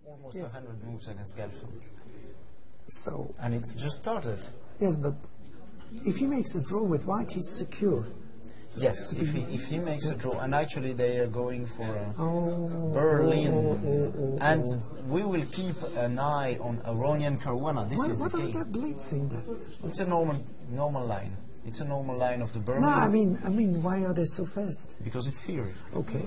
almost 100 moves against Gelfand. So, And it's just started. yes, but if he makes a draw with white, he's secure. Yes, if he makes a draw, and actually they are going for a Oh, Berlin, and we will keep an eye on Aronian Caruana. This is what the are game. they blitzing there? It's a normal line. It's a normal line of the Berlin. No, I mean, why are they so fast? Because it's theory. Okay,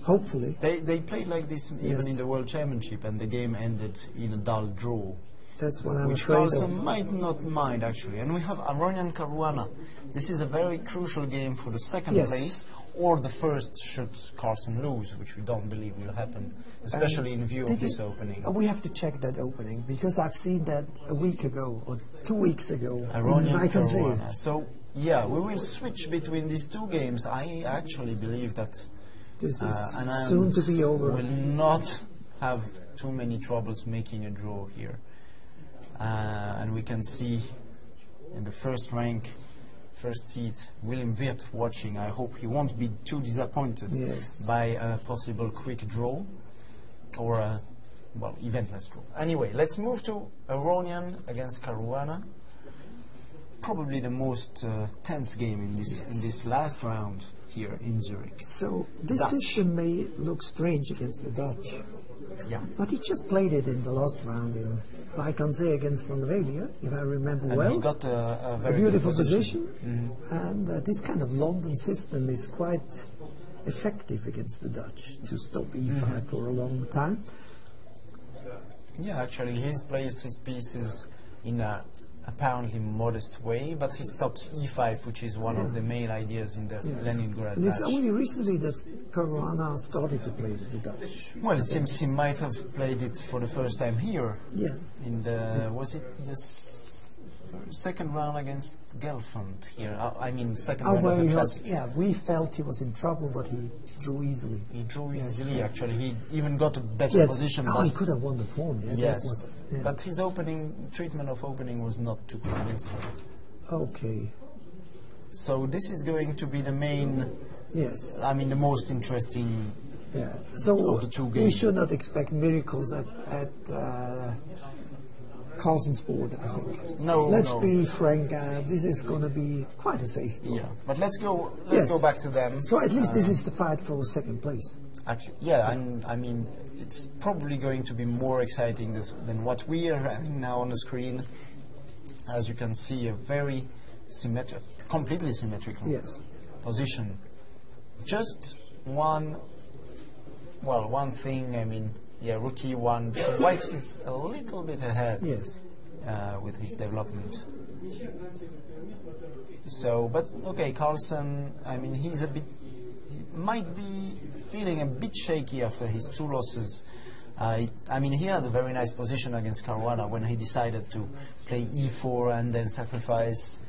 hopefully. They played like this even Yes. in the World Championship, and the game ended in a dull draw, That's what I'm which afraid Carlsen of. might not mind actually. And we have Aronian Caruana. This is a very crucial game for the second Yes. place, or the first should Carlsen lose, which we don't believe will happen, especially in view of this opening. We have to check that opening, because I've seen that a week ago, or 2 weeks ago. Aronian I can see it. Caruana. So, yeah, we will switch between these two games. I actually believe that This is Anand soon to be over. will not have too many troubles making a draw here. And we can see in the first rank, first seat, William Wirth watching. I hope he won't be too disappointed Yes. by a possible quick draw or a, well, eventless draw. Anyway, let's move to Aronian against Caruana. Probably the most tense game in this last round here in Zurich. So this Dutch. system may look strange against the Dutch, Yeah. but he just played it in the last round in Viswanathan against Van Velia, if I remember And well. he got a A very beautiful good position, Mm-hmm. and this kind of London system is quite effective against the Dutch to stop E5 Mm-hmm. for a long time. Yeah, actually, he's placed his pieces in a apparently modest way, but he stops E5, which is one of the main ideas in the Leningrad And it's match. only recently that Caruana started to play the Dutch. Well, it seems he might have played it for the first time here. Yeah. In the was it the second round against Gelfand here? I mean, second round of Where the he was, classic. yeah, we felt he was in trouble, but he drew easily. He drew easily. Actually, he even got a better position. Oh, but he could have won the pawn. Yeah, yes, that was, yeah. but his treatment of opening was not too convincing. Okay. So this is going to be the main. Yes. I mean, the most interesting. Yeah. So Of the two we games. should not expect miracles at Carlsen's board, I think. No, Let's no. be frank. This is going to be quite a safe draw. Yeah, but let's go Yes. back to them. So at least this is the fight for second place. Actually, yeah, and I mean, it's probably going to be more exciting than what we are having now on the screen. As you can see, a very completely symmetrical Yes. position. Just one thing, I mean, yeah, rook e1. So white is a little bit ahead Yes. with his development. So, but okay, Carlsen, I mean, he might be feeling a bit shaky after his two losses. I mean, he had a very nice position against Caruana when he decided to play e4 and then sacrifice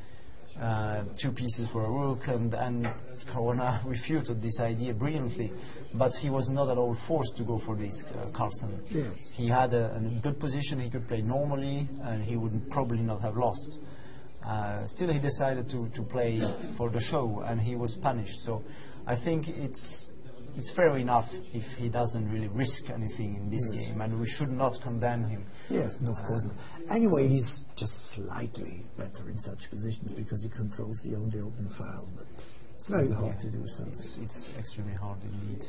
two pieces for a rook, and Caruana refuted this idea brilliantly, but he was not at all forced to go for this, Carlsen. Yes. He had a good position, he could play normally, and he would probably not have lost. Still, he decided to play for the show, and he was punished. So I think it's fair enough if he doesn't really risk anything in this game, and we should not condemn him. Yes, no, of course not. Anyway, he's just slightly better in such positions because he controls the only open file, but it's very hard to do so. It's extremely hard indeed.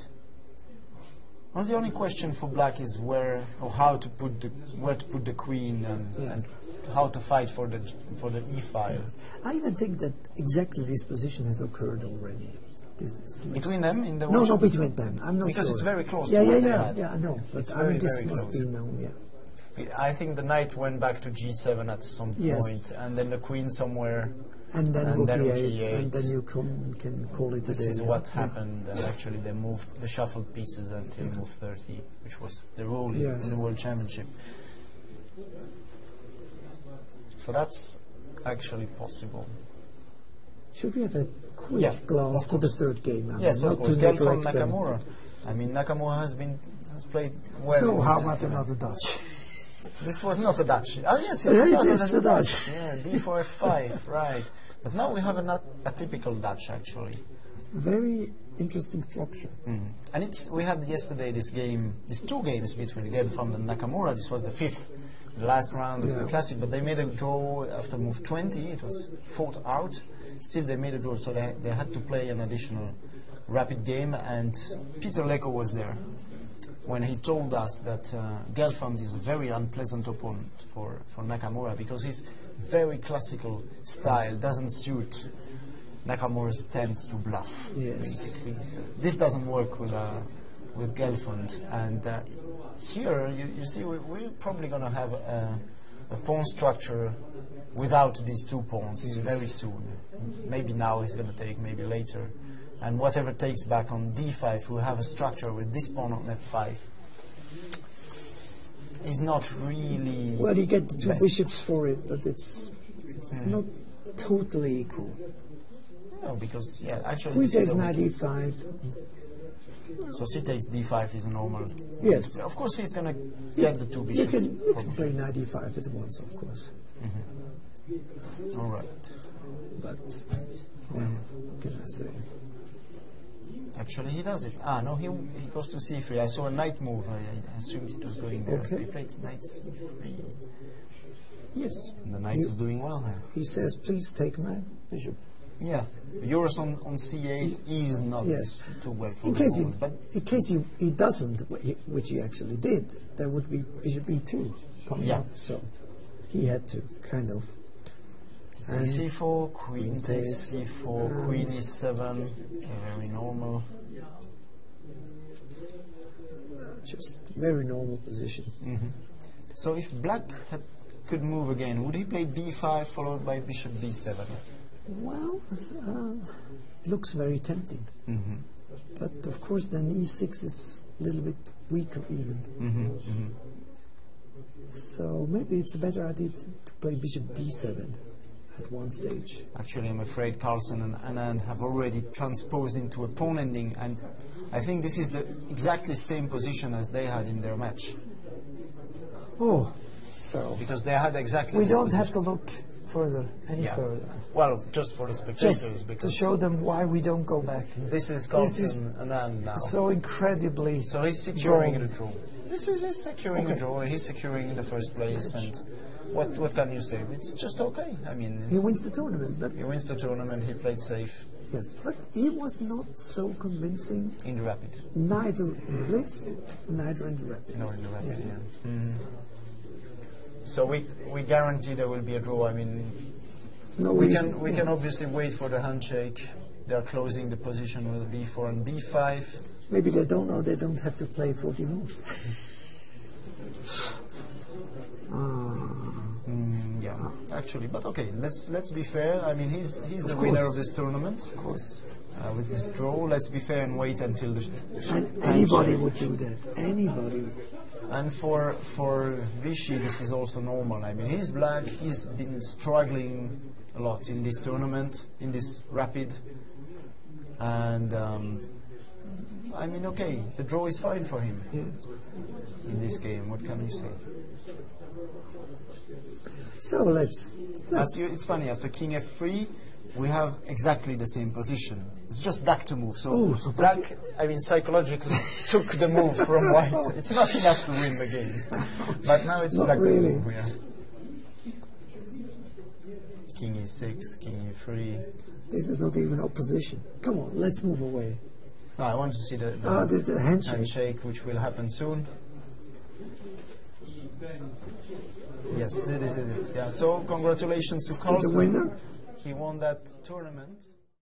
Well, the only question for black is where to put the queen and how to fight for the e file. I even think that exactly this position has occurred already. This is Between them in the no, workshop? not between them. I'm not Because sure. it's very close Yeah, to yeah, what they yeah, had. yeah. I know, but It's I mean, very, this very must close. be known. Yeah. I think the knight went back to g7 at some Yes. point, and then the queen somewhere. And then And rook then rook e8, e8. and then you can call it. This a day, is yeah. what Yeah. happened, and actually they moved the shuffled pieces until move 30, which was the rule Yes. in the World Championship. So that's actually possible. Should we have a quick glance of to the course. third game now? Yes, not of course. to Gelfand neglect them. Nakamura. I mean, Nakamura has played well. So in how this about tournament. another Dutch? This was not a Dutch. Oh yes, Yeah, it is started a as Dutch. Yeah, d4 f5, right. But now we have a typical Dutch actually. Very interesting structure. And we had yesterday these two games between Gelfand and Nakamura. This was the fifth, the last round of the Classic, but they made a draw after move 20. It was fought out. Still, they made a draw, so they had to play an additional rapid game. And Peter Leko was there when he told us that Gelfand is a very unpleasant opponent for Nakamura because his very classical style doesn't suit Nakamura's attempts to bluff. Yes. Basically, this doesn't work with Gelfand. And here you see we're probably going to have a pawn structure without these two pawns very soon. Maybe now he's going to take, maybe later. And whatever takes back on d5, we have a structure with this pawn on f5. Is not really. Well, you get the two bishops for it, but it's not totally equal. No, because actually. Queen takes knight e5. So c takes d5 is a normal. Yes. Of course, he's going to get the two bishops. You can play knight e5 at once, of course. All right. But well, what can I say? Actually, he does it. No, he goes to c3. I saw a knight move. I assumed it was going there. So he plays knight c3. Yes. And the knight is doing well there. He says, please take my bishop. Yeah. Yours on c8 is not too well for in case he doesn't, which he actually did, there would be bishop e2 coming up. So he had to kind of. And c4, queen takes c4, queen e7, very normal. Just very normal position. So if black could move again, would he play b5 followed by bishop b7? Well, looks very tempting. But of course then e6 is a little bit weaker even. So maybe it's a better idea to play bishop d7 at one stage. Actually, I'm afraid Carlsen and Anand have already transposed into a pawn ending, and I think this is the exactly same position as they had in their match. Oh, so because they had exactly. We don't have to look further, any further. Well, just for the spectators, just to show them why we don't go back. This is Carlsen and Anand now. So incredibly. So he's securing the draw. This is securing the draw. He's securing the first place, and what can you say? It's just okay. I mean, he wins the tournament. But he wins the tournament. He played safe. Yes, but he was not so convincing in the rapid. Neither in the blitz, neither in the rapid. No, in the rapid. So we guarantee there will be a draw. I mean, we can obviously wait for the handshake. They are closing the position with b4 and b5. Maybe they don't know they don't have to play 40 moves. Actually, but okay, let's be fair. I mean, he's the winner of this tournament. Of course. With this draw, let's be fair and wait until the anybody would do that. Anybody. And for Vichy, this is also normal. I mean, he's black. He's been struggling a lot in this tournament, in this rapid. And I mean, okay, the draw is fine for him in this game. What can you say? So let's it's funny, after king f3, we have exactly the same position. It's just black to move. So black, I mean, psychologically took the move from white. It's not enough to win the game. But now it's black to move, King e6, king e3. This is not even opposition. Come on, let's move away. No, I want to see the handshake, which will happen soon. Yes, this is it. Yeah. So congratulations to Carlsen. The winner. He won that tournament.